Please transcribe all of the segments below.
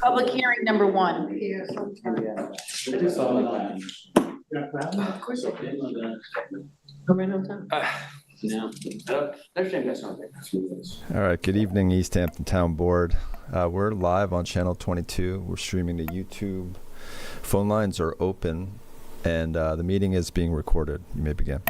Public hearing number 1. Yes, I'm Yeah. Of course I did. No. All right, good evening, East Hampton Town Board. We're live on Channel 22. We're streaming to YouTube. Phone lines are open, and the meeting is being recorded. You may begin.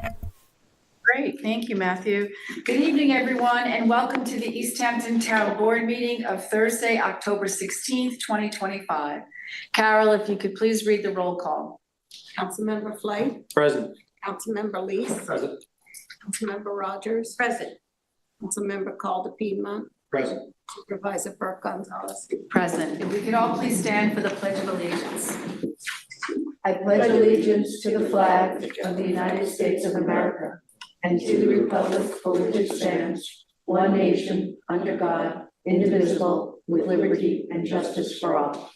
Great, thank you, Matthew. Good evening, everyone, and welcome to the East Hampton Town Board meeting of Thursday, October 16th, 2025. Carol, if you could please read the roll call. Councilmember Flay, Present. Councilmember Lees, Present. Councilmember Rogers, Present. Councilmember Calder Piedmont, Present. Supervisor Burke Gonzalez. Present. If we could all please stand for the Pledge of Allegiance. I pledge allegiance to the flag of the United States of America and to the republic for which it stands, one nation, under God, indivisible, with liberty and justice for all.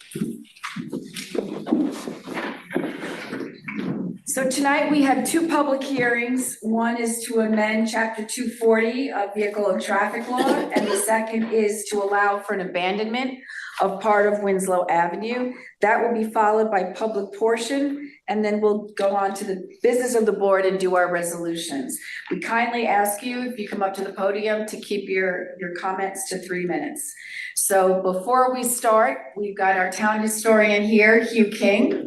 So tonight we have 2 public hearings. One is to amend Chapter 240 of Vehicle and Traffic Law, and the second is to allow for an abandonment of part of Winslow Avenue. That will be followed by public portion, and then we'll go on to the business of the board and do our resolutions. We kindly ask you, if you come up to the podium, to keep your comments to 3 minutes. So before we start, we've got our town historian here, Hugh King.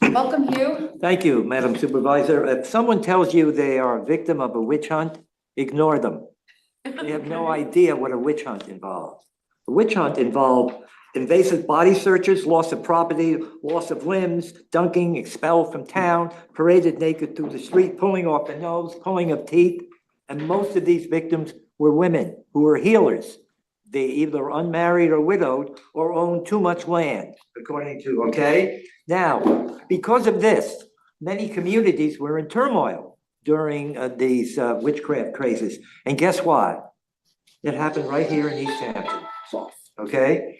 Welcome, Hugh. Thank you, Madam Supervisor. If someone tells you they are a victim of a witch hunt, ignore them. They have no idea what a witch hunt involves. A witch hunt involved invasive body searches, loss of property, loss of limbs, dunking, expelled from town, paraded naked through the street, pulling off the nose, pulling of teeth. And most of these victims were women who were healers. They either unmarried or widowed or owned too much land, according to, okay? Now, because of this, many communities were in turmoil during these witchcraft crazes. And guess what? It happened right here in East Hampton, okay?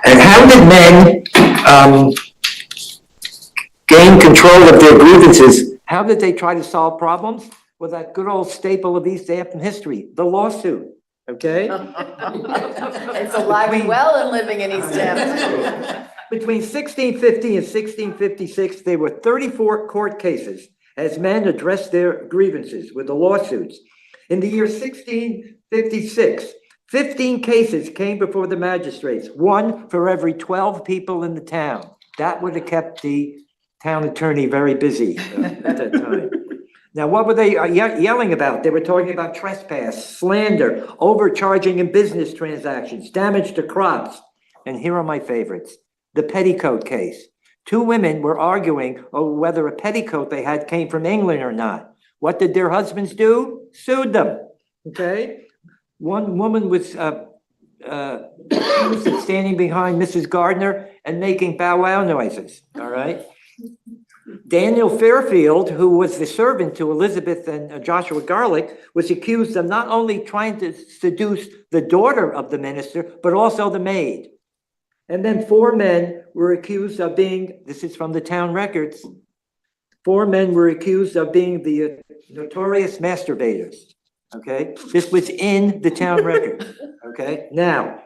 And how did men gain control of their grievances? How did they try to solve problems? Well, that good old staple of East Hampton history, the lawsuit, okay? It's alive and well and living in East Hampton. Between 1650 and 1656, there were 34 court cases as men addressed their grievances with the lawsuits. In the year 1656, 15 cases came before the magistrates, 1 for every 12 people in the town. That would have kept the town attorney very busy at that time. Now, what were they yelling about? They were talking about trespass, slander, overcharging in business transactions, damage to crops. And here are my favorites. The petticoat case. 2 women were arguing over whether a petticoat they had came from England or not. What did their husbands do? Sued them, okay? One woman was standing behind Mrs. Gardner and making bow wow noises, all right? Daniel Fairfield, who was the servant to Elizabeth and Joshua Garlick, was accused of not only trying to seduce the daughter of the minister, but also the maid. And then 4 men were accused of being, this is from the town records, 4 men were accused of being the notorious masturbators, okay? This was in the town record, okay? Now,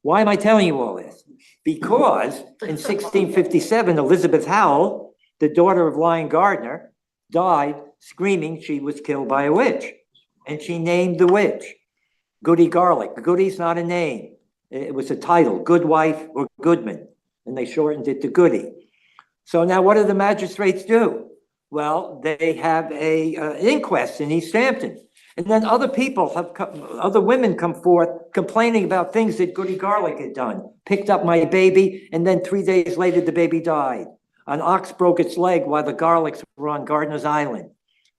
why am I telling you all this? Because in 1657, Elizabeth Howell, the daughter of Lyon Gardner, died screaming she was killed by a witch. And she named the witch Goody Garlick. Goody's not a name. It was a title, Good Wife or Goodman, and they shortened it to Goody. So now what do the magistrates do? Well, they have an inquest in East Hampton. And then other people other women come forth complaining about things that Goody Garlick had done. Picked up my baby, and then 3 days later, the baby died. An ox broke its leg while the Garlicks were on Gardiner's Island.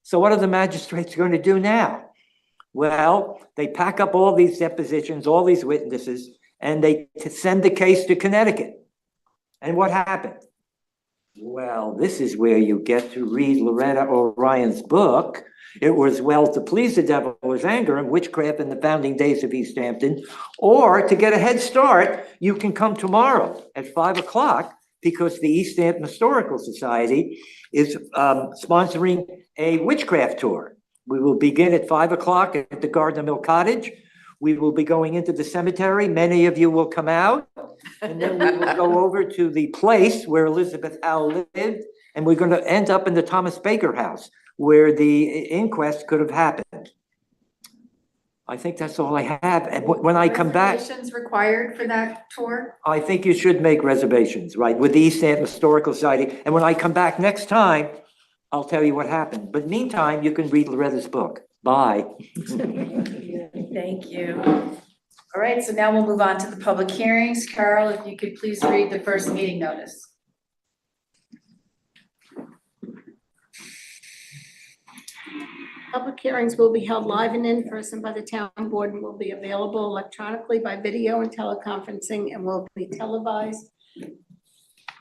So what are the magistrates going to do now? Well, they pack up all these depositions, all these witnesses, and they send the case to Connecticut. And what happened? Well, this is where you get to read Loretta O'Ryan's book. It was Well to Please the Devil Was Anger and Witchcraft in the Founding Days of East Hampton. Or to get a head start, you can come tomorrow at 5 o'clock because the East Hampton Historical Society is sponsoring a witchcraft tour. We will begin at 5 o'clock at the Gardner Mill Cottage. We will be going into the cemetery. Many of you will come out. And then we will go over to the place where Elizabeth Howe lived. And we're going to end up in the Thomas Baker House, where the inquest could have happened. I think that's all I have. And when I come back, Reservations required for that tour? I think you should make reservations, right, with the East Hampton Historical Society. And when I come back next time, I'll tell you what happened. But meantime, you can read Loretta's book. Bye. Thank you. All right, so now we'll move on to the public hearings. Carol, if you could please read the first meeting notice. Public hearings will be held live and in person by the town board and will be available electronically by video and teleconferencing and will be televised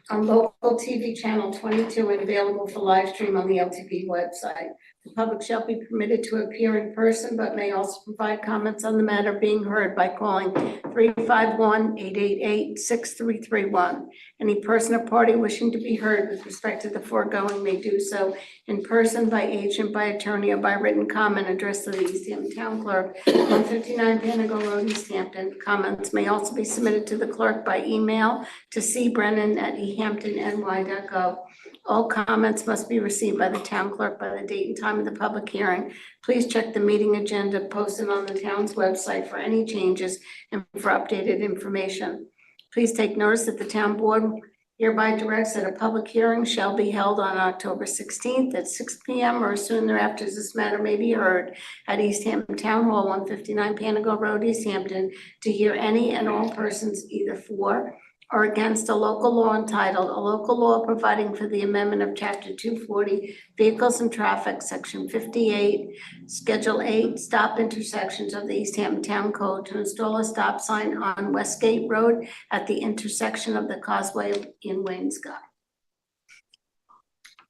on local TV channel 22 and available for live stream on the LTV website. The public shall be permitted to appear in person, but may also provide comments on the matter being heard by calling 351-888-6331. Any person or party wishing to be heard with respect to the foregoing may do so in person, by agent, by attorney, or by written comment addressed to the East Hampton Town Clerk, 159 Panago Road, East Hampton. Comments may also be submitted to the clerk by email to cbrennan@ehamptonny.gov. All comments must be received by the town clerk by the date and time of the public hearing. Please check the meeting agenda posted on the town's website for any changes and for updated information. Please take notice that the town board hereby directs that a public hearing shall be held on October 16th at 6 p.m. or soon thereafter as this matter may be heard at East Hampton Town Hall, 159 Panago Road, East Hampton, to hear any and all persons either for or against a local law entitled, a local law providing for the amendment of Chapter 240, Vehicles and Traffic, Section 58, Schedule 8, Stop Intersections of the East Hampton Town Code to install a stop sign on Westgate Road at the intersection of the Causeway in Waynescott.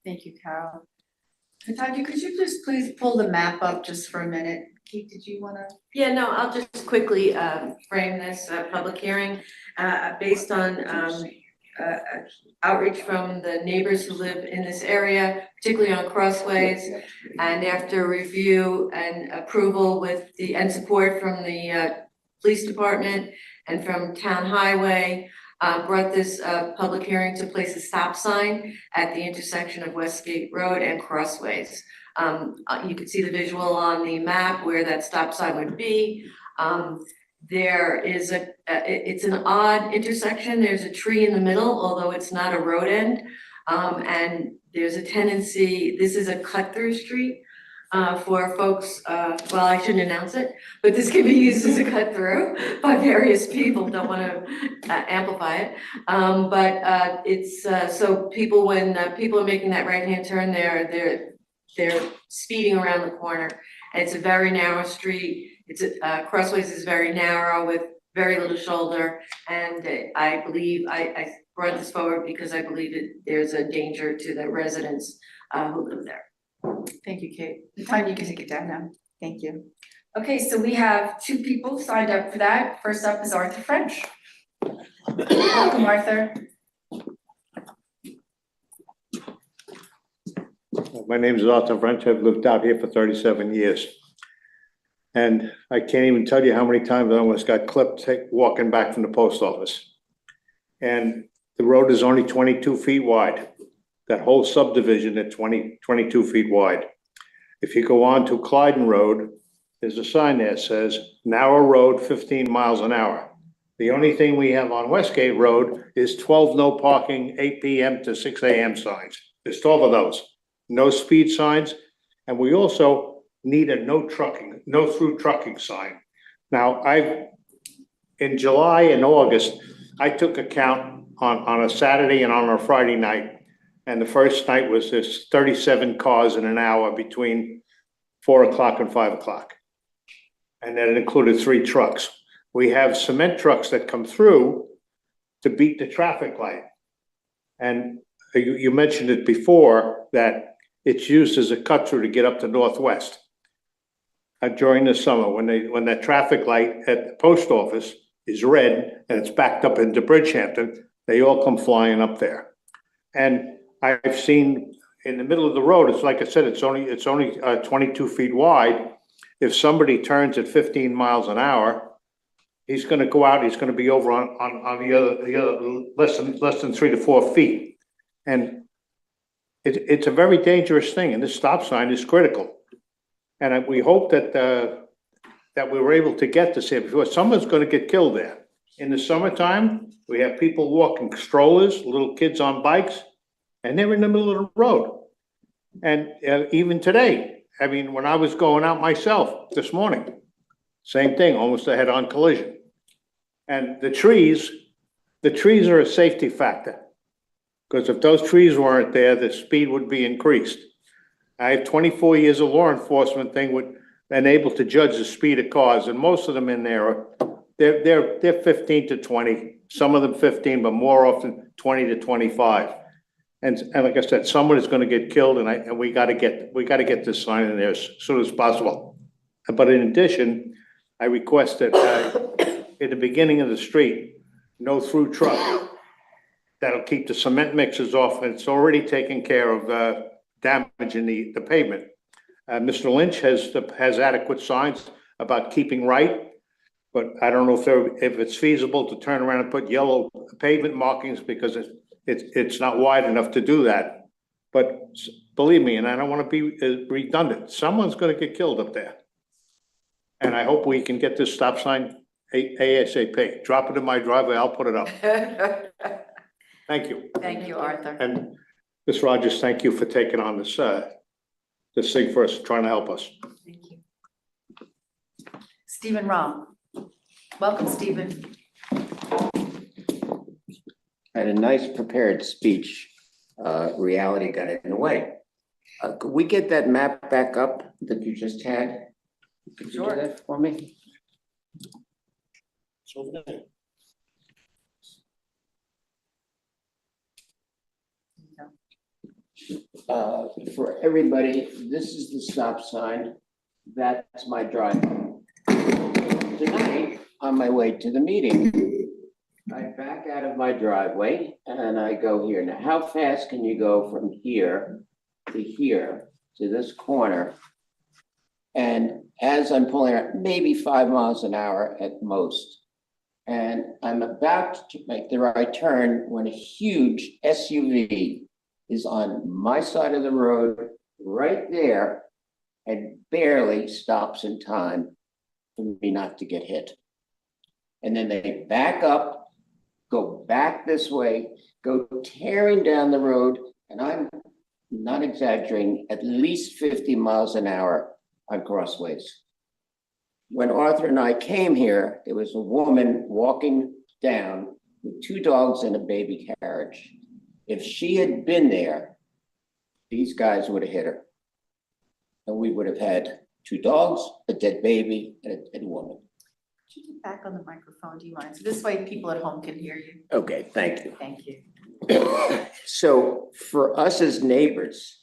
Thank you, Carol. Tanya, could you just please pull the map up just for a minute? Keith, did you wanna? Yeah, no, I'll just quickly frame this public hearing based on outreach from the neighbors who live in this area, particularly on Crossways. And after review and approval with and support from the police department and from Town Highway, brought this public hearing to place a stop sign at the intersection of Westgate Road and Crossways. You can see the visual on the map where that stop sign would be. There is it's an odd intersection. There's a tree in the middle, although it's not a road end. And there's a tendency, this is a cut through street for folks, well, I shouldn't announce it, but this can be used as a cut through by various people, don't wanna amplify it. But it's, so people, when people are making that right-hand turn, they're speeding around the corner. And it's a very narrow street. It's Crossways is very narrow with very little shoulder. And I believe I brought this forward because I believe there's a danger to the residents who live there. Thank you, Kate. Tanya, you can take it down now. Thank you. Okay, so we have two people signed up for that. First up is Arthur French. Welcome, Arthur. My name is Arthur French. I've lived out here for 37 years. And I can't even tell you how many times I almost got clipped walking back from the post office. And the road is only 22 feet wide. That whole subdivision at 22 feet wide. If you go on to Clyden Road, there's a sign there that says narrow road, 15 miles an hour. The only thing we have on Westgate Road is 12 no parking, 8 p.m. to 6 a.m. signs. There's 12 of those. No speed signs, and we also need a no through trucking sign. Now, in July and August, I took a count on a Saturday and on a Friday night, and the first night was this 37 cars in an hour between 4 o'clock and 5 o'clock. And then it included 3 trucks. We have cement trucks that come through to beat the traffic light. And you mentioned it before that it's used as a cut through to get up to Northwest. During the summer, when that traffic light at the post office is red and it's backed up into Bridgehampton, they all come flying up there. And I've seen in the middle of the road, it's like I said, it's only 22 feet wide. If somebody turns at 15 miles an hour, he's gonna go out, he's gonna be over on the other, less than 3 to 4 feet. And it's a very dangerous thing, and this stop sign is critical. And we hope that we were able to get this here before, someone's gonna get killed there. In the summertime, we have people walking strollers, little kids on bikes, and they're in the middle of the road. And even today, I mean, when I was going out myself this morning, same thing, almost a head-on collision. And the trees are a safety factor. Because if those trees weren't there, the speed would be increased. I have 24 years of law enforcement thing with, and able to judge the speed of cars, and most of them in there are, they're 15 to 20, some of them 15, but more often 20 to 25. And like I said, someone is gonna get killed, and we gotta get this sign in there as soon as possible. But in addition, I request that, at the beginning of the street, no through truck. That'll keep the cement mixers off, and it's already taken care of, damaging the pavement. Mr. Lynch has adequate signs about keeping right, but I don't know if it's feasible to turn around and put yellow pavement markings, because it's not wide enough to do that. But believe me, and I don't want to be redundant, someone's gonna get killed up there. And I hope we can get this stop sign ASAP. Drop it in my driveway, I'll put it up. Thank you. Thank you, Arthur. And Ms. Rogers, thank you for taking on this thing for us, trying to help us. Thank you. Stephen Rom. Welcome, Stephen. Had a nice prepared speech. Reality got in the way. Could we get that map back up that you just had? Could you do Sure. that for me? For everybody, this is the stop sign. That's my driveway. Tonight, on my way to the meeting, I back out of my driveway and I go here. Now, how fast can you go from here to this corner? And as I'm pulling out, maybe 5 miles an hour at most. And I'm about to make the right turn when a huge SUV is on my side of the road right there and barely stops in time for me not to get hit. And then they back up, go back this way, go tearing down the road, and I'm not exaggerating, at least 50 miles an hour on crossways. When Arthur and I came here, there was a woman walking down with 2 dogs and a baby carriage. If she had been there, these guys would have hit her. And we would have had 2 dogs, a dead baby, and a woman. Could you get back on the microphone, do you mind? So this way people at home can hear you. Okay, thank you. Thank you. So for us as neighbors,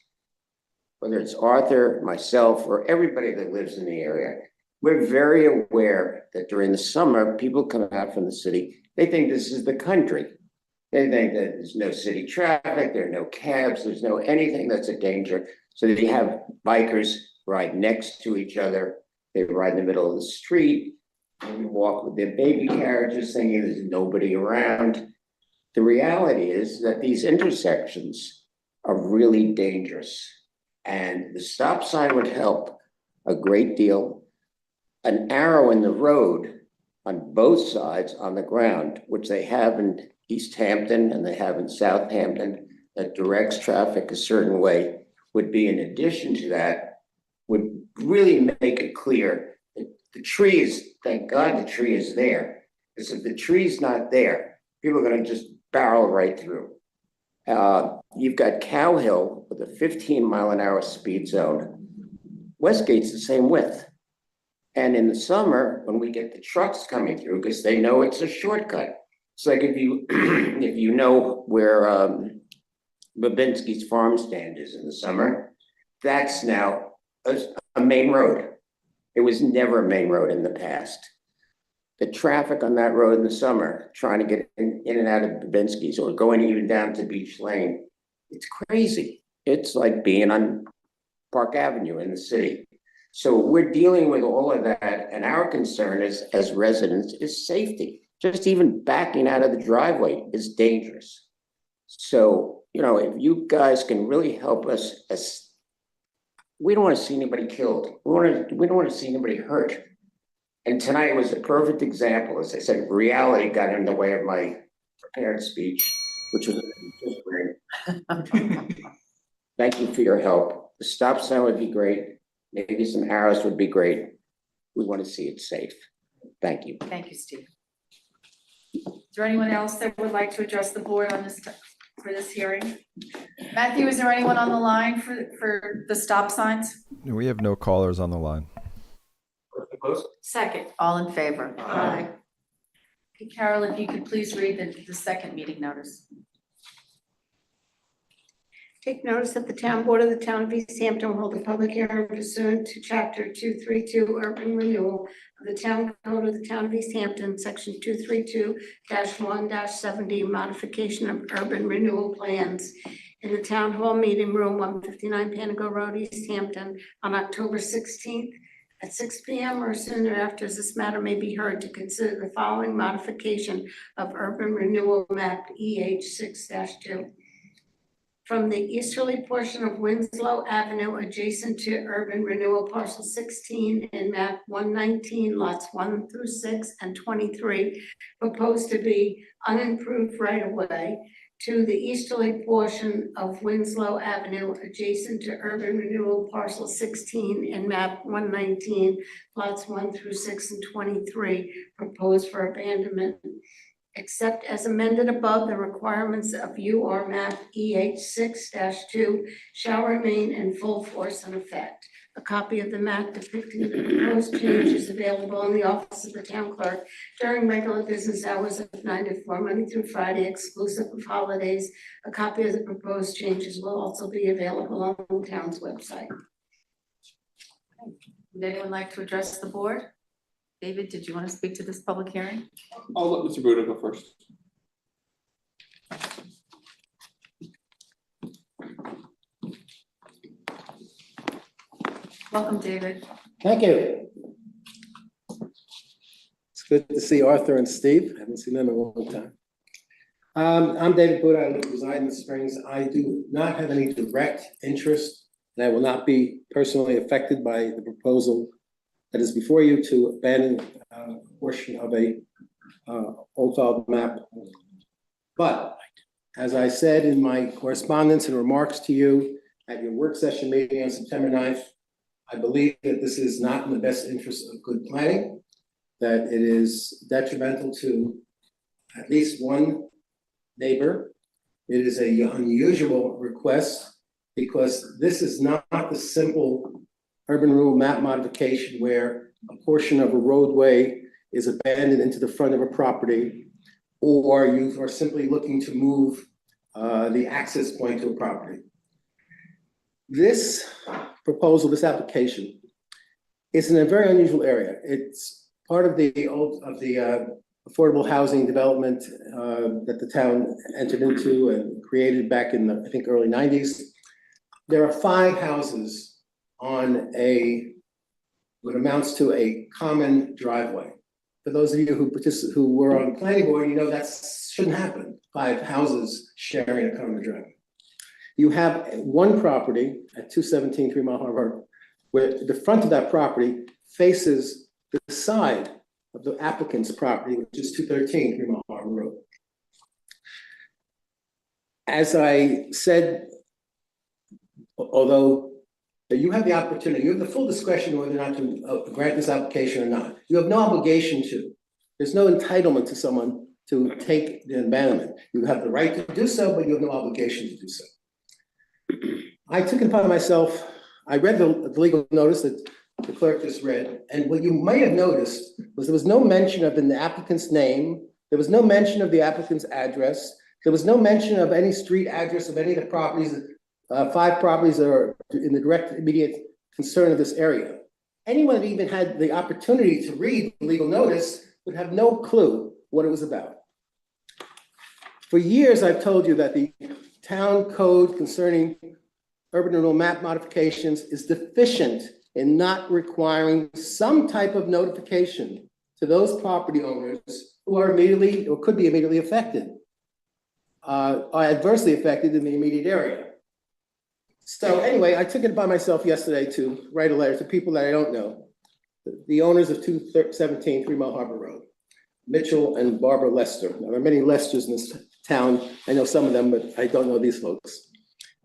whether it's Arthur, myself, or everybody that lives in the area, we're very aware that during the summer, people come out from the city, they think this is the country. They think that there's no city traffic, there are no cabs, there's no anything that's a danger. So you have bikers ride next to each other, they ride in the middle of the street, and you walk with their baby carriages thinking there's nobody around. The reality is that these intersections are really dangerous. And the stop sign would help a great deal. An arrow in the road on both sides on the ground, which they have in East Hampton and they have in Southampton, that directs traffic a certain way, would be in addition to that, would really make it clear that the tree is, thank God the tree is there. Because if the tree's not there, people are gonna just barrel right through. You've got Cow Hill with a 15-mile-an-hour speed zone. Westgate's the same width. And in the summer, when we get the trucks coming through, because they know it's a shortcut. It's like if you if you know where Babinski's farm stand is in the summer, that's now a main road. It was never a main road in the past. The traffic on that road in the summer, trying to get in and out of Babinski's or going even down to Beach Lane, it's crazy. It's like being on Park Avenue in the city. So we're dealing with all of that, and our concern as residents is safety. Just even backing out of the driveway is dangerous. So, you know, if you guys can really help us, as we don't want to see anybody killed. We don't want to see anybody hurt. And tonight was a perfect example. As I said, reality got in the way of my prepared speech, which was just great. Thank you for your help. The stop sign would be great. Maybe some arrows would be great. We want to see it safe. Thank you. Thank you, Steve. Is there anyone else that would like to address the board on this, for this hearing? Matthew, is there anyone on the line for the stop signs? We have no callers on the line. Second. All in favor? Aye. Okay, Carol, if you could please read the second meeting notice. Take notice that the town board of the town of East Hampton will hold a public hearing pursuant to chapter 232 urban renewal of the town code of the town of East Hampton, section 232-1-70, modification of urban renewal plans in the town hall meeting room, 159 Panago Road, East Hampton, on October 16th at 6 p.m. or sooner after, as this matter may be heard, to consider the following modification of urban renewal map EH 6-2. From the easterly portion of Winslow Avenue adjacent to urban renewal parcel 16 in map 119 lots 1 through 6 and 23, proposed to be unimproved right of way to the easterly portion of Winslow Avenue adjacent to urban renewal parcel 16 in map 119 lots 1 through 6 and 23, proposed for abandonment. Except as amended above, the requirements of UR map EH 6-2 shall remain in full force and effect. A copy of the map depicting the proposed change is available in the office of the town clerk during regular business hours of 9 to 4, Monday through Friday, exclusive of holidays. A copy of the proposed changes will also be available on the town's website. Would anyone like to address the board? David, did you want to speak to this public hearing? I'll let Mr. Buda go first. Welcome, David. Thank you. It's good to see Arthur and Steve. I haven't seen them in a long time. I'm David Buda. I reside in the Springs. I do not have any direct interest, and I will not be personally affected by the proposal that is before you to abandon a portion of a old file map. But as I said in my correspondence and remarks to you at your work session meeting on September 9th, I believe that this is not in the best interest of good planning, that it is detrimental to at least one neighbor. It is an unusual request because this is not the simple urban renewal map modification where a portion of a roadway is abandoned into the front of a property, or you are simply looking to move the access point to a property. This proposal, this application, is in a very unusual area. It's part of the affordable housing development that the town entered into and created back in the, I think, early 90s. There are 5 houses on what amounts to a common driveway. For those of you who were on the planning board, you know that shouldn't happen. 5 houses sharing a common driveway. You have one property at 217 3 Mile Harbor Road, where the front of that property faces the side of the applicant's property, which is 213 3 Mile Harbor Road. As I said, although you have the opportunity, you have the full discretion whether or not to grant this application or not. You have no obligation to. There's no entitlement to someone to take the abandonment. You have the right to do so, but you have no obligation to do so. I took it upon myself, I read the legal notice that the clerk just read, and what you might have noticed was there was no mention of the applicant's name, there was no mention of the applicant's address, there was no mention of any street address of any of the properties, 5 properties that are in the direct immediate concern of this area. Anyone that even had the opportunity to read the legal notice would have no clue what it was about. For years, I've told you that the town code concerning urban renewal map modifications is deficient in not requiring some type of notification to those property owners who are immediately or could be immediately affected, are adversely affected in the immediate area. So anyway, I took it upon myself yesterday to write a letter to people that I don't know, the owners of 217 3 Mile Harbor Road, Mitchell and Barbara Lester. Now, there are many Lesters in this town. I know some of them, but I don't know these folks.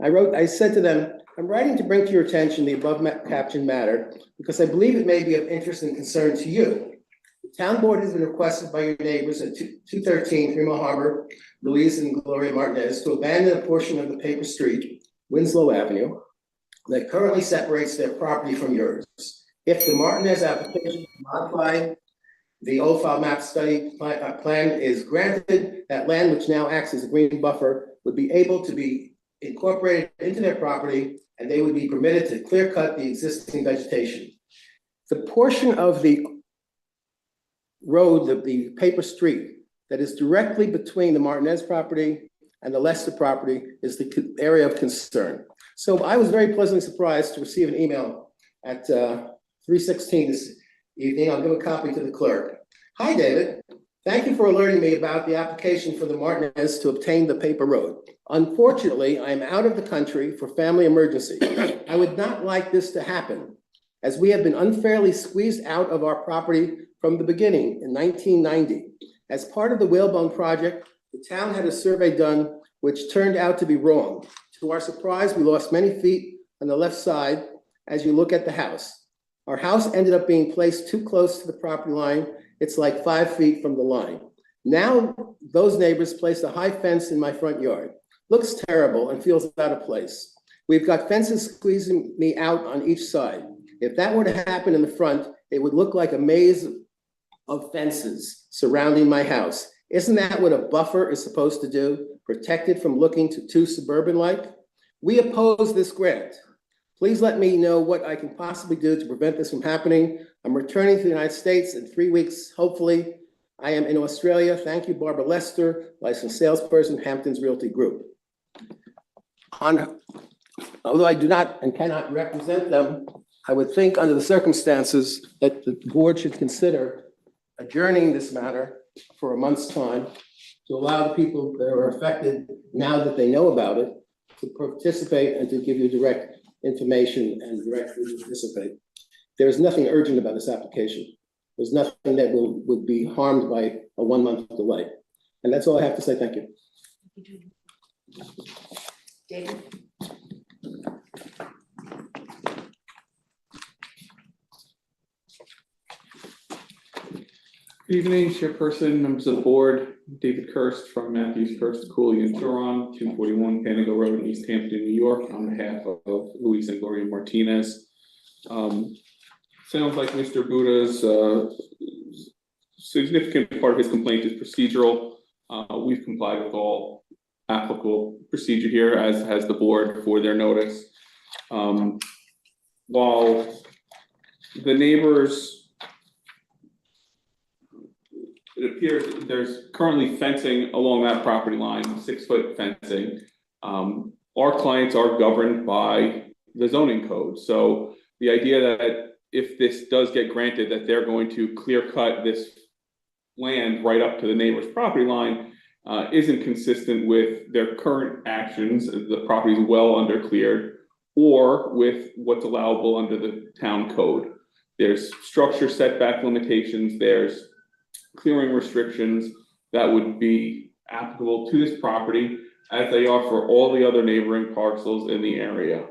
I said to them, I'm writing to bring to your attention the above captioned matter because I believe it may be of interest and concern to you. The town board has been requested by your neighbors at 213 3 Mile Harbor, Louise and Gloria Martinez, to abandon a portion of the paper street, Winslow Avenue, that currently separates their property from yours. If the Martinez application to modify the old file map study plan is granted, that land, which now acts as a green buffer, would be able to be incorporated into their property, and they would be permitted to clear cut the existing vegetation. The portion of the road, the paper street, that is directly between the Martinez property and the Lester property is the area of concern. So I was very pleasantly surprised to receive an email at 3:16 this evening. I'll give a copy to the clerk. Hi, David. Thank you for alerting me about the application for the Martinez to obtain the paper road. Unfortunately, I am out of the country for family emergency. I would not like this to happen, as we have been unfairly squeezed out of our property from the beginning in 1990. As part of the Whalebone project, the town had a survey done which turned out to be wrong. To our surprise, we lost many feet on the left side as you look at the house. Our house ended up being placed too close to the property line. It's like 5 feet from the line. Now, those neighbors placed a high fence in my front yard. Looks terrible and feels out of place. We've got fences squeezing me out on each side. If that were to happen in the front, it would look like a maze of fences surrounding my house. Isn't that what a buffer is supposed to do? Protect it from looking too suburban-like? We oppose this grant. Please let me know what I can possibly do to prevent this from happening. I'm returning to the United States in 3 weeks, hopefully. I am in Australia. Thank you, Barbara Lester, licensed salesperson, Hampton's Realty Group. Although I do not and cannot represent them, I would think under the circumstances that the board should consider adjourning this matter for a month's time to allow the people that are affected, now that they know about it, to participate and to give you direct information and directly participate. There is nothing urgent about this application. There's nothing that would be harmed by a 1 month delay. And that's all I have to say. Thank you. David? Good evening, Chairperson, members of the board. David Kirst from Matthews, Kirst, Cooley, and Turon, 241 Panago Road in East Hampton, New York, on behalf of Luis and Gloria Martinez. Sounds like Mr. Buda's significant part of his complaint is procedural. We've complied with all applicable procedure here, as has the board for their notice. While the neighbors, it appears that there's currently fencing along that property line, 6-foot fencing. Our clients are governed by the zoning code. So the idea that if this does get granted, that they're going to clear cut this land right up to the neighbor's property line isn't consistent with their current actions. The property is well under cleared, or with what's allowable under the town code. There's structure setback limitations, there's clearing restrictions that would be applicable to this property as they are for all the other neighboring parcels in the area.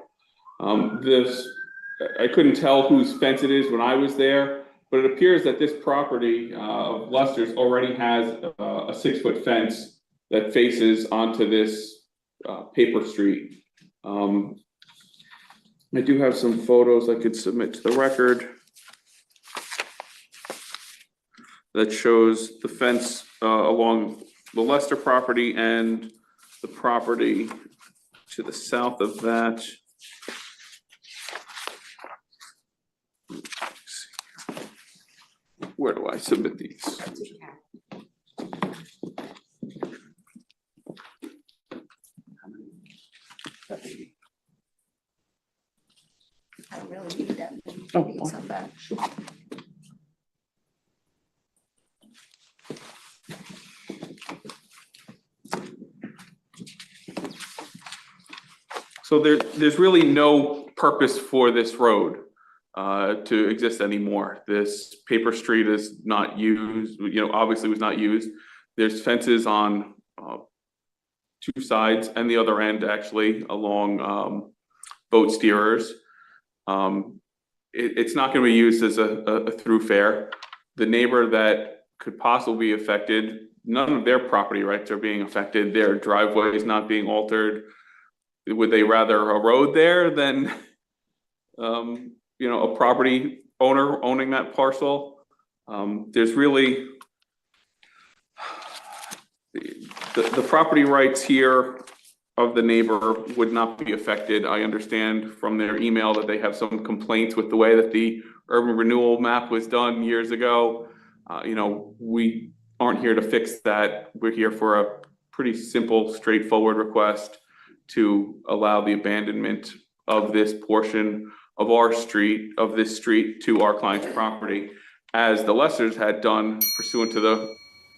I couldn't tell whose fence it is when I was there, but it appears that this property of Lester's already has a 6-foot fence that faces onto this paper street. I do have some photos I could submit to the record that shows the fence along the Lester property and the property to the south of that. Where do I submit these? I really need that. Oh, Need some back. So there's really no purpose for this road to exist anymore. This paper street is not used, obviously was not used. There's fences on two sides and the other end actually along boat steerers. It's not going to be used as a throughfare. The neighbor that could possibly be affected, none of their property rights are being affected. Their driveway is not being altered. Would they rather a road there than, a property owner owning that parcel? There's really, the property rights here of the neighbor would not be affected. I understand from their email that they have some complaints with the way that the urban renewal map was done years ago. We aren't here to fix that. We're here for a pretty simple, straightforward request to allow the abandonment of this portion of this street to our client's property, as the Lessers had done pursuant to the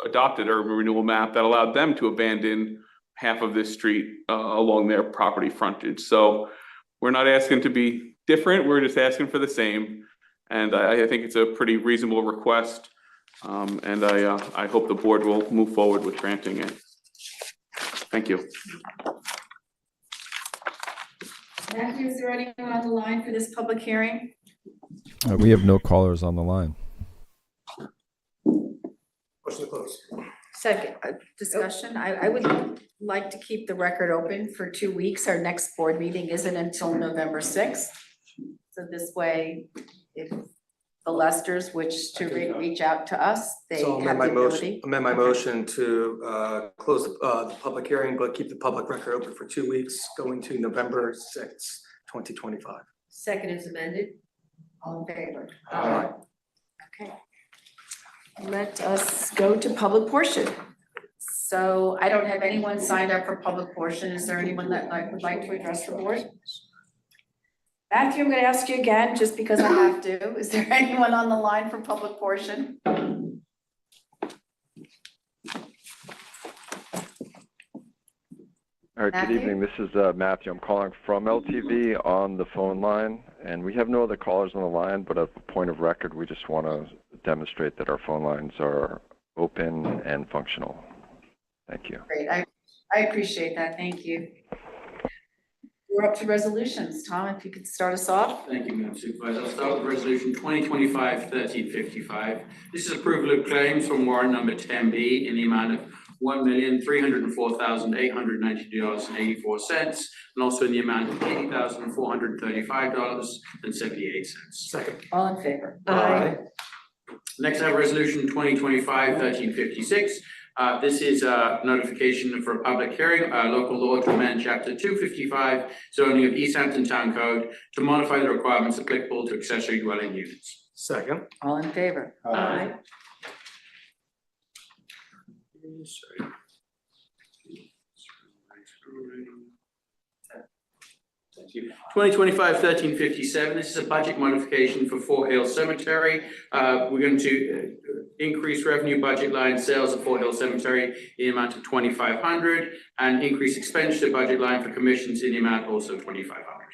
adopted urban renewal map that allowed them to abandon half of this street along their property frontage. So we're not asking to be different, we're just asking for the same. And I think it's a pretty reasonable request. And I hope the board will move forward with granting it. Thank you. Matthew, is there anyone on the line for this public hearing? We have no callers on the line. Motion to close. Second, discussion, I would like to keep the record open for 2 weeks. Our next board meeting isn't until November 6th. So this way, if the Lesters wish to reach out to us, they So have the ability. amend my motion to close the public hearing, but keep the public record open for 2 weeks, going to November 6th, 2025. Second is amended. All in favor? Aye. Okay. Let us go to public portion. So I don't have anyone signed up for public portion. Is there anyone that would like to address the board? Matthew, I'm gonna ask you again, just because I have to. Is there anyone on the line for public portion? All right, Matthew? good evening. This is Matthew. I'm calling from LTV on the phone line, and we have no other callers on the line, but a point of record, we just want to demonstrate that our phone lines are open and functional. Thank you. Great, I appreciate that, thank you. We're up to resolutions. Tom, if you could start us off. Thank you, Madam Supervisor. I'll start with Resolution 2025-1355. This is approval of claims from warrant number 10B in the amount of $1,304,892.84, and also in the amount of $80,435.78. Second. All in favor? Aye. Next, I have Resolution 2025-1356. This is a notification for a public hearing, local law to amend Chapter 255 zoning of East Hampton Town Code to modify the requirements applicable to accessory dwelling units. Second. All in favor? Aye. Sorry. 2025-1357, this is a budget modification for Fort Hill Cemetery. We're going to increase revenue budget line sales of Fort Hill Cemetery in the amount of $2,500 and increase expenditure budget line for commissions in the amount also $2,500.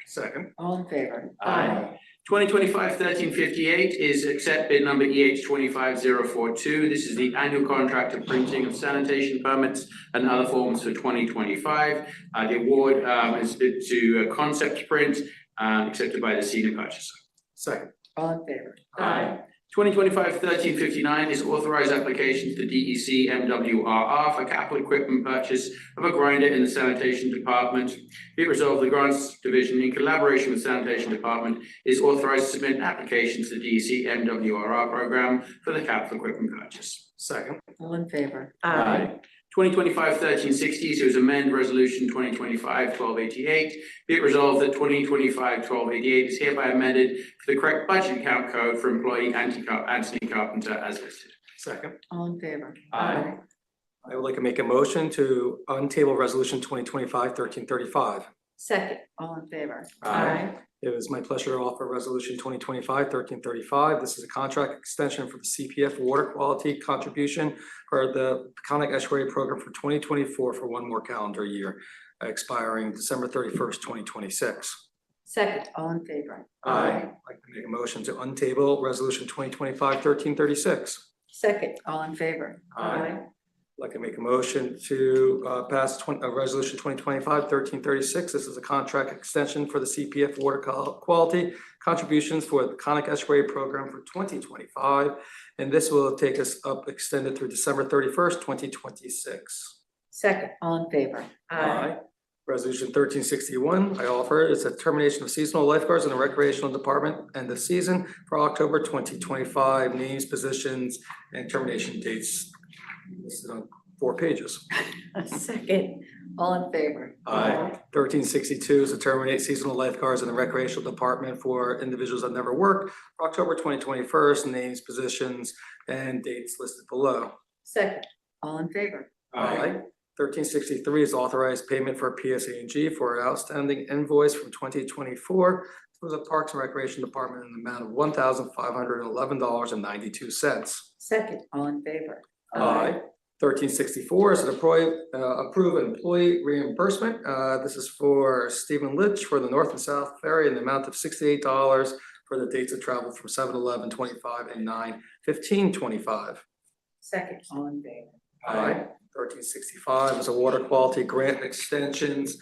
Second. All in favor? Aye. 2025-1358 is accept bid number EH 25042. This is the annual contract of printing of sanitation permits and other forms for 2025. The award is bid to Concept Print, accepted by the senior purchaser. Second. All in favor? Aye. 2025-1359 is authorized application to the DEC MWRR for capital equipment purchase of a grinder in the sanitation department. Be it resolved, the grants division in collaboration with sanitation department is authorized to submit an application to the DEC MWRR program for the capital equipment purchase. Second. All in favor? Aye. 2025-1360 to amend resolution 2025-1288. Be it resolved that 2025-1288 is hereby amended for the correct budget account code for employee Anthony Carpenter as listed. Second. All in favor? I would like to make a motion to untable resolution 2025-1335. Second, all in favor? It is my pleasure to offer Resolution 2025-1335. This is a contract extension for the CPF water quality contribution for the Peconic Estuary Program for 2024 for one more calendar year, expiring December 31st, 2026. Second, all in favor? I'd like to make a motion to untable Resolution 2025-1336. Second, all in favor? I'd like to make a motion to pass Resolution 2025-1336. This is a contract extension for the CPF water quality contributions for the Peconic Estuary Program for 2025. And this will take us up extended through December 31st, 2026. Second, all in favor? Resolution 1361, I offer is a termination of seasonal lifeguards in the recreational department end of season for October 2025, names, positions, and termination dates. This is on 4 pages. Second, all in favor? 1362 is to terminate seasonal lifeguards in the recreational department for individuals that never work for October 2021, names, positions, and dates listed below. Second, all in favor? 1363 is authorized payment for PSA&G for an outstanding invoice from 2024 for the Parks and Recreation Department in the amount of $1,511.92. Second, all in favor? 1364 is an approve employee reimbursement. This is for Stephen Litch for the North and South Ferry in the amount of $68 for the dates of travel from 7/11/25 and 9/15/25. Second, all in favor? 1365 is a water quality grant extensions.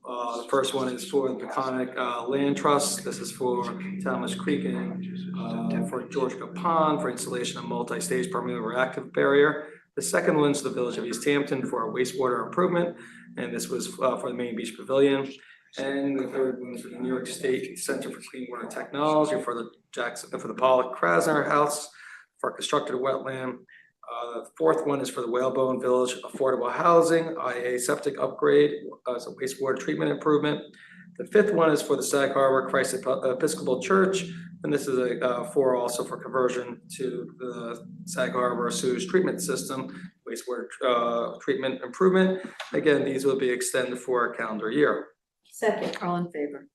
The first one is for the Peconic Land Trust. This is for Talmadge Creek and for Georgia Pond for installation of multi-stage permanent reactive barrier. The second one is the Village of East Hampton for a wastewater improvement, and this was for the Main Beach Pavilion. And the third one is for the New York State Center for Clean Water Technology for the Pollock Krasner House for constructed wetland. The fourth one is for the Whalebone Village Affordable Housing, IA septic upgrade as a wastewater treatment improvement. The fifth one is for the Sag Harbor Christ Episcopal Church, and this is also for conversion to the Sag Harbor sewage treatment system, wastewater treatment improvement. Again, these will be extended for a calendar year. Second, all in favor?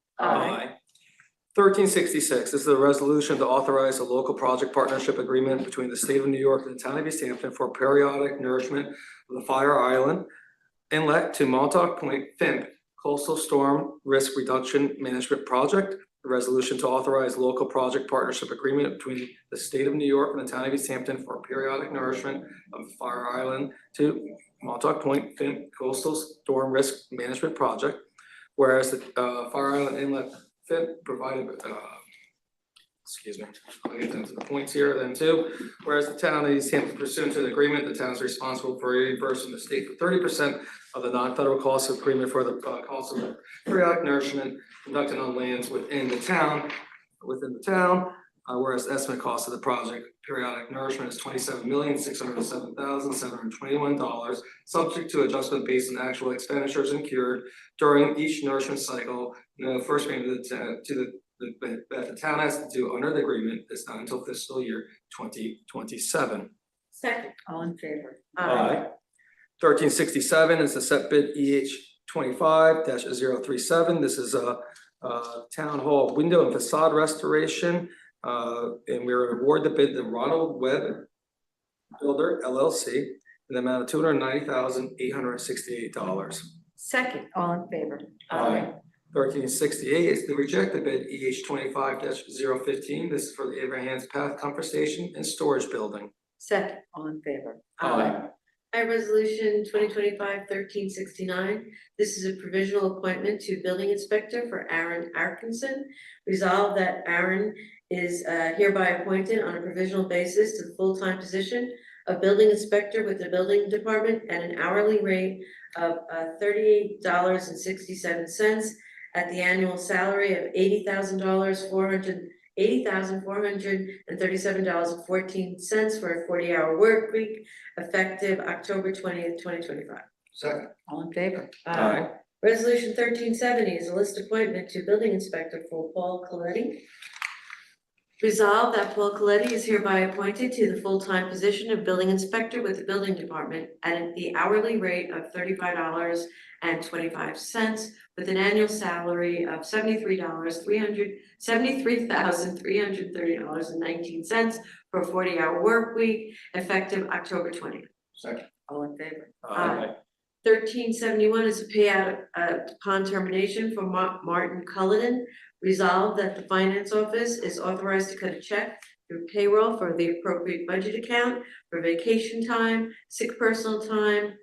1366 this is a resolution to authorize a local project partnership agreement between the state of New York and the town of East Hampton for periodic nourishment of the Fire Island Inlet to Montauk Point FIMP Coastal Storm Risk Reduction Management Project. The resolution to authorize local project partnership agreement between the state of New York and the town of East Hampton for periodic nourishment of Fire Island to Montauk Point FIMP Coastal Storm Risk Management Project. Whereas the Fire Island Inlet FIP provided, I'll get into the points here then too. Whereas the town of East Hampton pursuant to the agreement, the town is responsible for reimbursing the state for 30% of the non-federal cost of agreement for the cost of periodic nourishment conducted on lands within the town. Whereas the estimate cost of the project periodic nourishment is $27,607,721, subject to adjustment based on actual expenditures incurred during each nourishment cycle. The first payment that the town has to do under the agreement is not until fiscal year 2027. Second, all in favor? 1367 is the set bid EH 25-037. This is a town hall window and facade restoration. And we're award the bid to Ronald Webb Builder LLC in the amount of $290,868. Second, all in favor? 1368 is the rejected bid EH 25-015. This is for the Abraham's Path Comfort Station and Storage Building. Second, all in favor? Resolution 2025-1369. This is a provisional appointment to building inspector for Aaron Atkinson. Resolved that Aaron is hereby appointed on a provisional basis to the full-time position of building inspector with the building department at an hourly rate of $38.67 at the annual salary of $80,437.14 for a 40-hour work week effective October 20th, 2025. Second. All in favor? Resolution 1370 is a list appointment to building inspector for Paul Coletti. Resolved that Paul Coletti is hereby appointed to the full-time position of building inspector with the building department at the hourly rate of $35.25 with an annual salary of $73,330.19 for a 40-hour work week, effective October 20th. Second. All in favor? Aye. 1371 is a payout upon termination for Martin Cullinan. Resolved that the finance office is authorized to cut a check through payroll for the appropriate budget account for vacation time, sick personal time,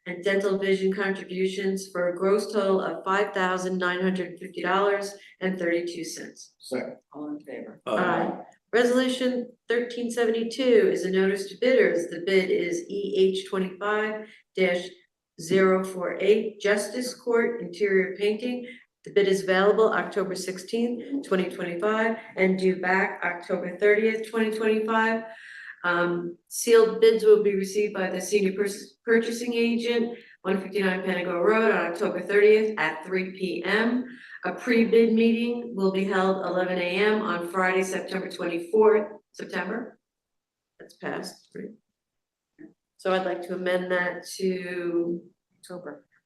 and dental vision contributions for a gross total of $5,950.32. Second. All in favor? Aye. Resolution 1372 is a notice to bidders. The bid is EH 25-048 Justice Court Interior Painting. The bid is available October 16th, 2025, and due back October 30th, 2025. Sealed bids will be received by the senior purchasing agent, 159 Pentago Road, on October 30th at 3 p.m. A pre-bid meeting will be held 11 a.m. on Friday, September 24th. September? That's passed, right? So I'd like to amend that to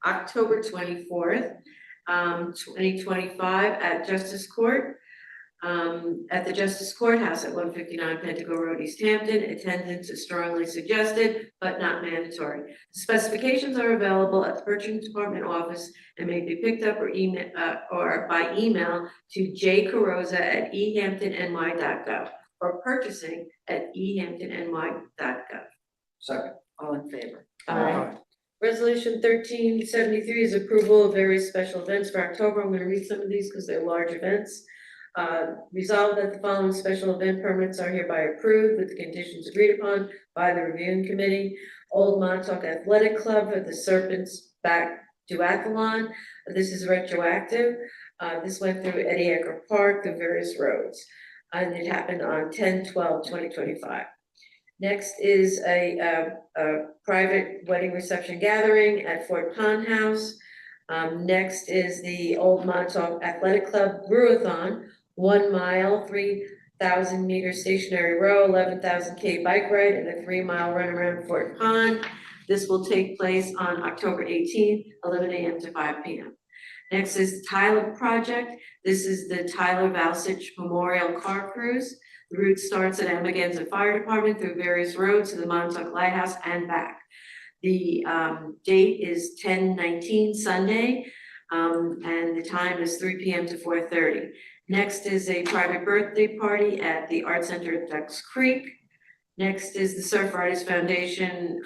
October 24th, 2025 at Justice Court. At the Justice Courthouse at 159 Pentago Road, East Hampton. Attendance is strongly suggested, but not mandatory. Specifications are available at the Purchasing Department office and may be picked up or email or by email to jcarosa@ehamptonny.gov or purchasing@ehamptonny.gov. Second. All in favor? Aye. Resolution 1373 is approval of various special events for October. I'm going to read some of these because they're large events. Resolved that the following special event permits are hereby approved with the conditions agreed upon by the reviewing committee. Old Montauk Athletic Club for the Serpents Back Duathlon. This is retroactive. This went through Eddie Edgar Park, through various roads. And it happened on 10/12/2025. Next is a private wedding reception gathering at Fort Pond House. Next is the Old Montauk Athletic Club Brewathon, 1 mile, 3,000 meter stationary row, 11,000 K bike ride, and a 3-mile run around Fort Pond. This will take place on October 18th, 11 a.m. to 5 p.m. Next is the Tyler Project. This is the Tyler Valsich Memorial Car Cruise. The route starts at Amagansett Fire Department through various roads to the Montauk Lighthouse and back. The date is 10/19 Sunday, and the time is 3 p.m. to 4:30. Next is a private birthday party at the Art Center at Ducks Creek. Next is the Surf Artist Foundation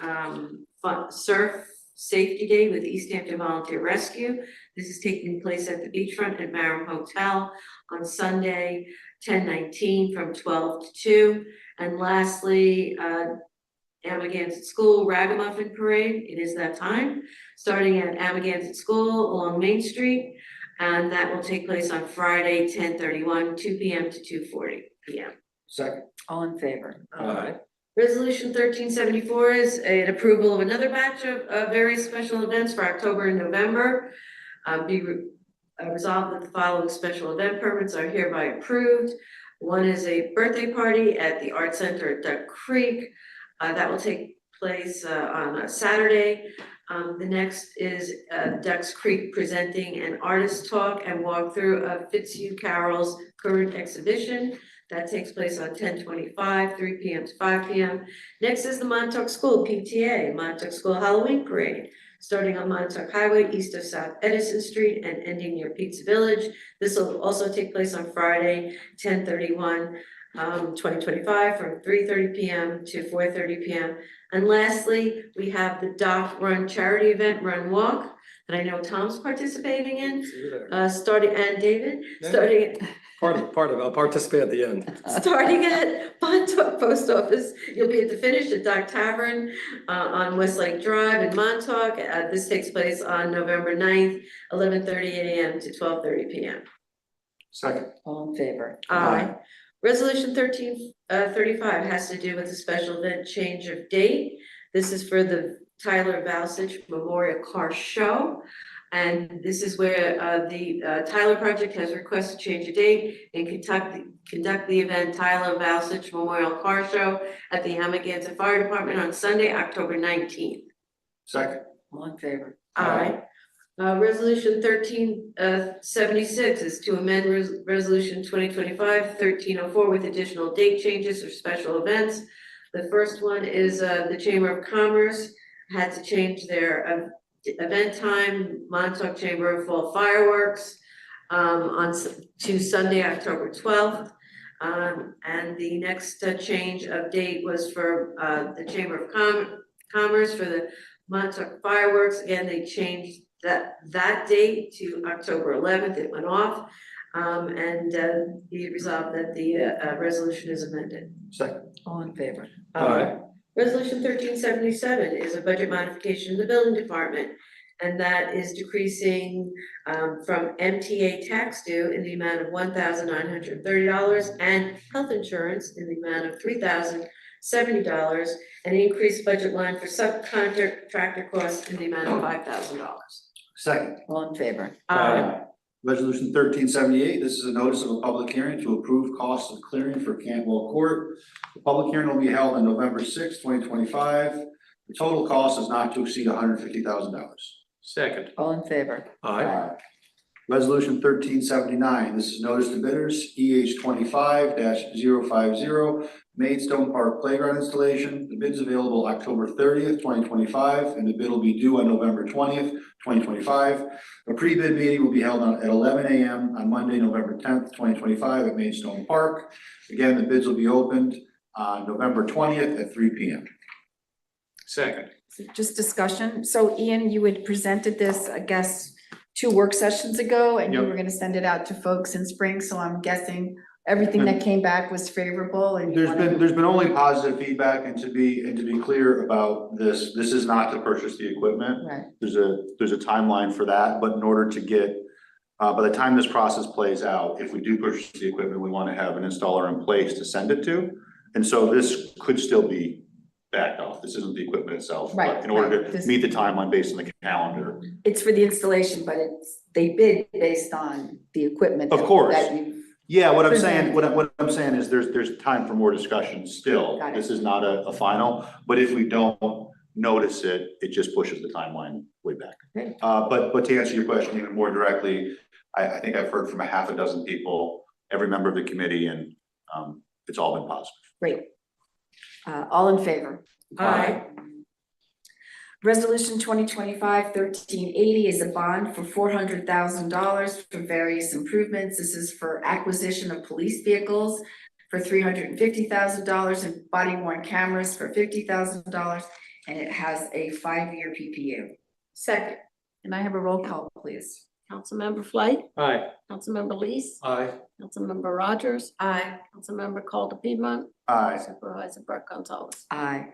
Surf Safety Day with East Hampton Volunteer Rescue. This is taking place at the Beachfront and Barham Hotel on Sunday, 10/19 from 12 to 2. And lastly, Amagansett School Ragamuffin Parade. It is that time, starting at Amagansett School along Main Street. And that will take place on Friday, 10/31, 2 p.m. to 2:40 p.m. Second. All in favor? Aye. Resolution 1374 is an approval of another batch of various special events for October and November. Resolved that the following special event permits are hereby approved. One is a birthday party at the Art Center at Duck Creek. That will take place on a Saturday. The next is Ducks Creek presenting an artist talk and walkthrough of Fitzhugh Carroll's current exhibition. That takes place on 10/25, 3 p.m. to 5 p.m. Next is the Montauk School PTA, Montauk School Halloween Parade, starting on Montauk Highway east of South Edison Street and ending near Pizza Village. This will also take place on Friday, 10/31, 2025 from 3:30 p.m. to 4:30 p.m. And lastly, we have the Dock Run charity event, Run Walk, that I know Tom's participating in, See you there. starting, and David, Yeah. starting Part of, I'll participate at the end. starting at Montauk Post Office. You'll be at the finish at Dock Tavern on Westlake Drive in Montauk. This takes place on November 9th, 11:30 a.m. to 12:30 p.m. Second. All in favor? Aye. Resolution 1335 has to do with a special event change of date. This is for the Tyler Valsich Memorial Car Show. And this is where the Tyler Project has requested change of date and conduct the event Tyler Valsich Memorial Car Show at the Amagansett Fire Department on Sunday, October 19th. Second. All in favor? Aye. Resolution 1376 is to amend resolution 2025-1304 with additional date changes or special events. The first one is the Chamber of Commerce had to change their event time, Montauk Chamber of Fall Fireworks to Sunday, October 12th. And the next change of date was for the Chamber of Commerce for the Montauk fireworks. Again, they changed that date to October 11th. It went off. And be it resolved that the resolution is amended. Second. All in favor? Aye. Resolution 1377 is a budget modification in the building department. And that is decreasing from MTA tax due in the amount of $1,930 and health insurance in the amount of $3,070, and an increased budget line for subcontractor costs in the amount of $5,000. Second. All in favor? Resolution 1378, this is a notice of a public hearing to approve costs of clearing for Cantwell Court. The public hearing will be held on November 6, 2025. The total cost is not to exceed $150,000. Second. All in favor? Resolution 1379, this is notice to bidders, EH 25-050, Maidstone Park Playground Installation. The bid is available October 30th, 2025, and the bid will be due on November 20th, 2025. A pre-bid meeting will be held at 11 a.m. on Monday, November 10th, 2025 at Maidstone Park. Again, the bids will be opened on November 20th at 3 p.m. Second. Just discussion. So Ian, you had presented this, I guess, 2 work sessions ago, and you Yep. were gonna send it out to folks in spring, so I'm guessing everything that came back was favorable and. you wanna- There's been only positive feedback, and to be clear about this is not to purchase the equipment. Right, There's a timeline for that, but in order to get, by the time this process plays out, if we do purchase the equipment, we want to have an installer in place to send it to. And so this could still be backed off. This isn't the equipment itself, but Right, in order right. to meet the timeline based on the calendar. it's for the installation, but they bid based on the equipment. Of course. That you, Yeah, what I'm saying, Presented. what I'm saying is there's time for more discussion still. Got it. This is not a final, but if we don't notice it, it just pushes the timeline way back. Great. But to answer your question even more directly, I think I've heard from a half a dozen people, every member of the committee, and it's all been positive. great. All in favor? Aye. Resolution 2025-1380 is a bond for $400,000 for various improvements. This is for acquisition of police vehicles for $350,000 and body worn cameras for $50,000, and it has a 5-year PPU. Second. Can I have a roll call, please? Councilmember Flight, Aye. Councilmember Lees, Aye. Councilmember Rogers, Aye. Councilmember Calder Piedmont, Aye. Supervisor Brett Gonzalez. Aye.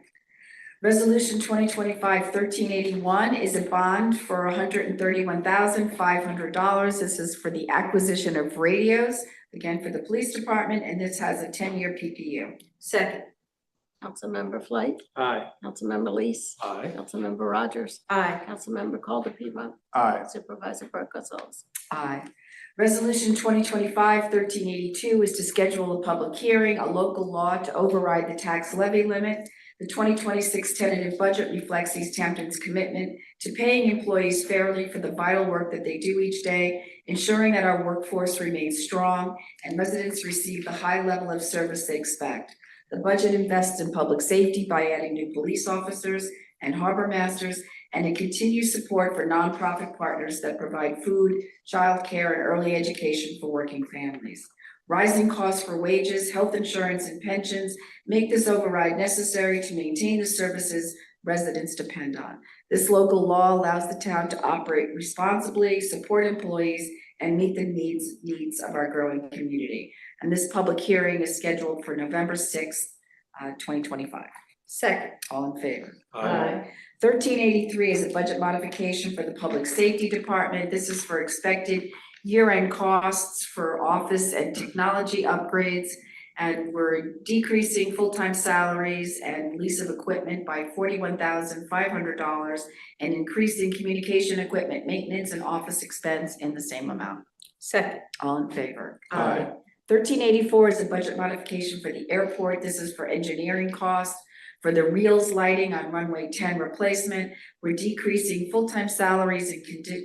Resolution 2025-1381 is a bond for $131,500. This is for the acquisition of radios, again for the police department, and this has a 10-year PPU. Second. Councilmember Flight, Aye. Councilmember Lees, Aye. Councilmember Rogers, Aye. Councilmember Calder Piedmont, Aye. Supervisor Brett Gonzalez. Aye. Resolution 2025-1382 is to schedule a public hearing, a local law to override the tax levy limit. The 2026 tentative budget reflects East Hampton's commitment to paying employees fairly for the vital work that they do each day, ensuring that our workforce remains strong and residents receive the high level of service they expect. The budget invests in public safety by adding new police officers and harbor masters, and it continues support for nonprofit partners that provide food, childcare, and early education for working families. Rising costs for wages, health insurance, and pensions make this override necessary to maintain the services residents depend on. This local law allows the town to operate responsibly, support employees, and meet the needs of our growing community. And this public hearing is scheduled for November 6th, 2025. Second. All in favor? Aye. 1383 is a budget modification for the Public Safety Department. This is for expected year-end costs for office and technology upgrades. And we're decreasing full-time salaries and lease of equipment by $41,500 and increasing communication equipment maintenance and office expense in the same amount. Second. All in favor? Aye. 1384 is a budget modification for the airport. This is for engineering costs for the Reels lighting on runway 10 replacement. We're decreasing full-time salaries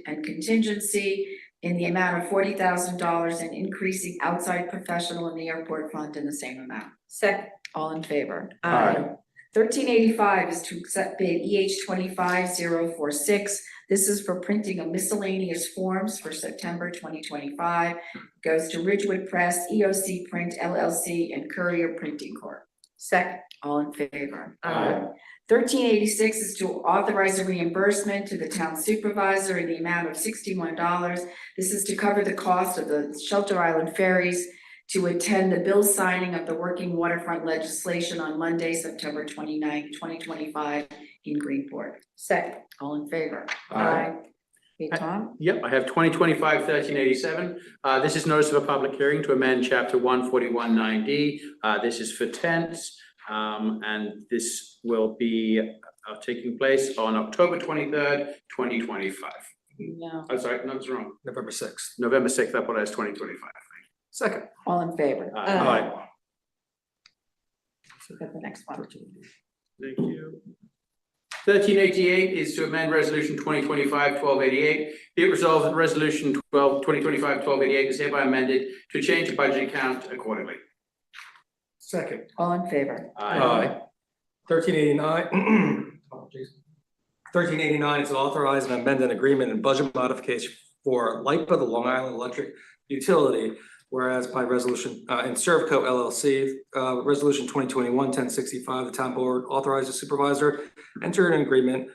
and contingency in the amount of $40,000 and increasing outside professional in the airport fund in the same amount. Second. All in favor? Aye. 1385 is to accept bid EH 25046. This is for printing of miscellaneous forms for September 2025. Goes to Ridgewood Press, EOC Print LLC, and Courier Printing Corp. Second. All in favor? Aye. 1386 is to authorize a reimbursement to the town supervisor in the amount of $61. This is to cover the cost of the Shelter Island ferries to attend the bill signing of the working waterfront legislation on Monday, September 29th, 2025 in Greenport. Second. All in favor? Aye. Hey, Tom? Yep, I have 2025-1387. This is notice of a public hearing to amend chapter 141-9D. This is for tents, and this will be taking place on October 23rd, 2025. No. I'm sorry, no, it's wrong. November sixth. November 6th, I put it as 2025. Second. All in favor? Aye. Got the next one. Thank you. 1388 is to amend resolution 2025-1288. Be it resolved that resolution 2025-1288 is hereby amended to change the budget account accordingly. Second. All in favor? Aye. 1389. Apologies. 1389 is to authorize and amend an agreement and budget modification for LIPA, the Long Island Electric Utility, whereas by resolution in Servco LLC, resolution 2021-1065, the town board authorized the supervisor enter an agreement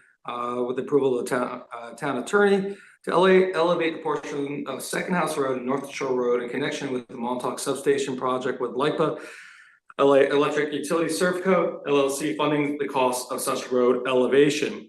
with approval of the town attorney to elevate the portion of Second House Road and North Shore Road in connection with the Montauk substation project with LIPA Electric Utility Servco LLC funding the cost of such road elevation.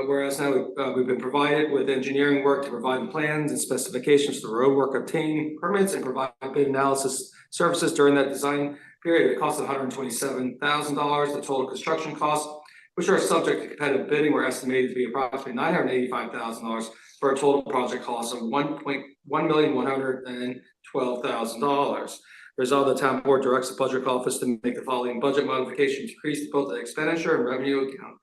Whereas now we've been provided with engineering work to provide plans and specifications for the road work, obtain permits and provide bid analysis services during that design period. It costs $127,000. The total construction costs, which are subject to competitive bidding, were estimated to be approximately $985,000 for a total project cost of $1,112,000. Resolved, the town board directs the budget office to make the following budget modification to decrease both the expenditure and revenue account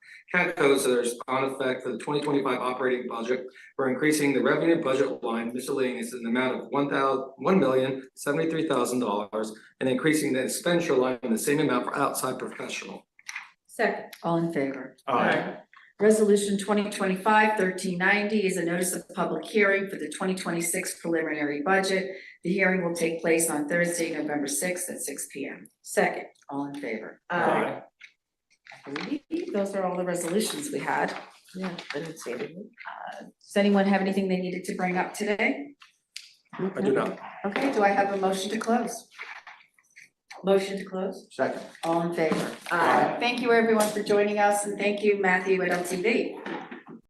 codes that are on effect for the 2025 operating budget. We're increasing the revenue budget line miscellaneous in the amount of $1,073,000 and increasing the expenditure line in the same amount for outside professional. Second. All in favor? Aye. Resolution 2025-1390 is a notice of public hearing for the 2026 preliminary budget. The hearing will take place on Thursday, November 6th at 6 p.m. Second. All in favor? Aye. I believe those are all the resolutions we had. Yeah, I didn't see anything. Does anyone have anything they needed to bring up today? I do not. Okay, do I have a motion to close? Motion to close? Second. All in favor? Aye. Thank you, everyone, for joining us, and thank you, Matthew at LTV.